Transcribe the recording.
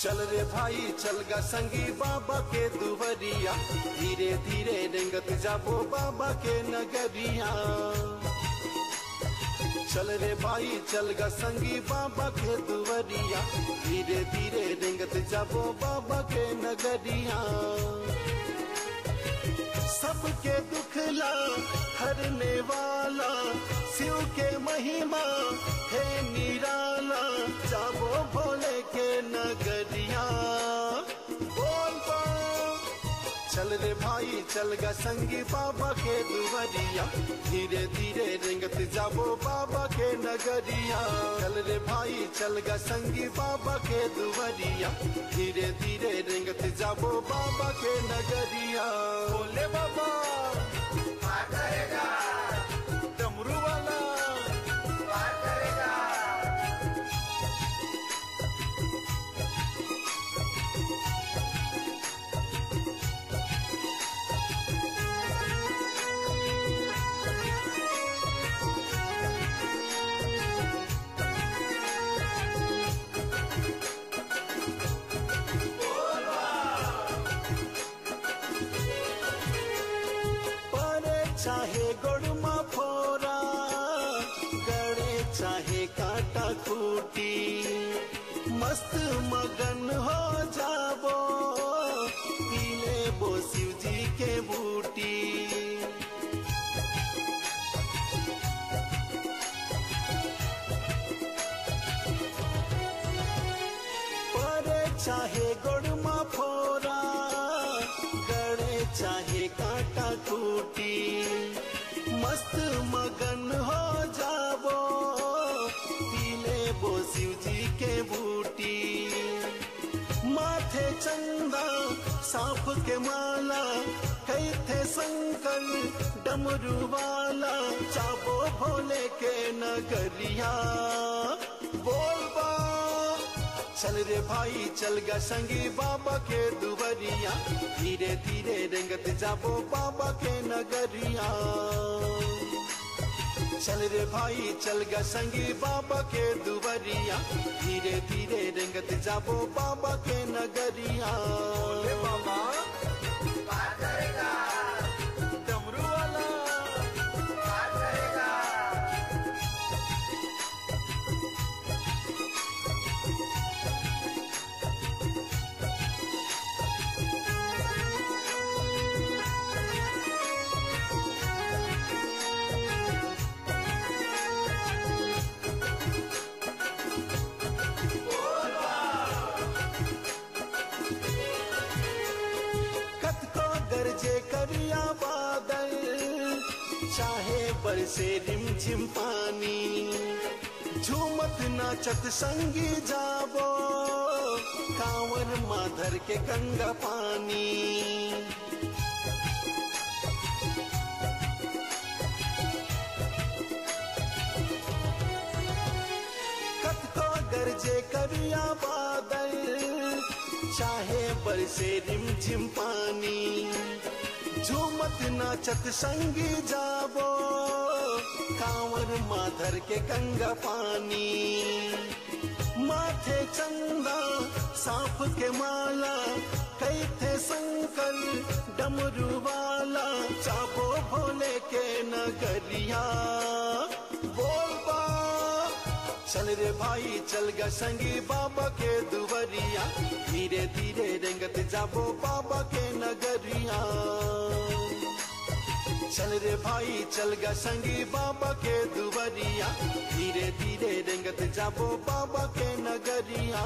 चल रे भाई चल गा संगी बाबा के दुवरिया, धीरे धीरे रेंगत जाबो बाबा के नगरिया। चल रे भाई चल गा संगी बाबा के दुवरिया, धीरे धीरे रेंगत जाबो बाबा के नगरिया। सबके दुख ला हरने वाला शिव के महिमा है निराला, जाबो भोले के नगरिया। बोल बम चल रे भाई चल गा संगी बाबा के दुवरिया, धीरे धीरे रेंगत जाबो बाबा के नगरिया। चल रे भाई चल गा संगी बाबा के दुवरिया, धीरे धीरे रेंगत जाबो बाबा के नगरिया। बोले बाबा पार करेगा, डमरू वाला पार करेगा। चाहे गोड़मा फोरा गड़े चाहे काटा खूटी, मस्त मगन हो जाबो पीले बो शिव जी के बूटी। परे चाहे गोड़मा फोरा गड़े चाहे काटा खूटी, मस्त मगन हो जाबो पीले बो शिव जी के बूटी। माथे चंदा सांप के माला कैथे शंकर डमरू वाला, जाबो भोले के नगरिया। बोल बा चल रे भाई चल गा संगी बाबा के दुवरिया, धीरे धीरे रेंगत जाबो बाबा के नगरिया। चल रे भाई चल गा संगी बाबा के दुवरिया, धीरे धीरे रेंगत जाबो बाबा के नगरिया। बोले बाबा पार करेगा, डमरू वाला पार करेगा। गरजे करिया बादल चाहे बरसे रिमझिम पानी, झूमत नाचत संगी जाबो कांवर माधर के गंगा पानी। कतको गरजे करिया बादल चाहे बरसे रिमझिम पानी, झूमत नाचत संगी जाबो कांवर माधर के गंगा पानी। माथे चंदा सांप के माला कैथे शंकर डमरू वाला, जाबो भोले के नगरिया। बोल बा चल रे भाई चल गा संगी बाबा के दुवरिया, धीरे धीरे रेंगत जाबो बाबा के नगरिया। चल रे भाई चल गा संगी बाबा के दुवरिया, धीरे धीरे रेंगत जाबो बाबा के नगरिया।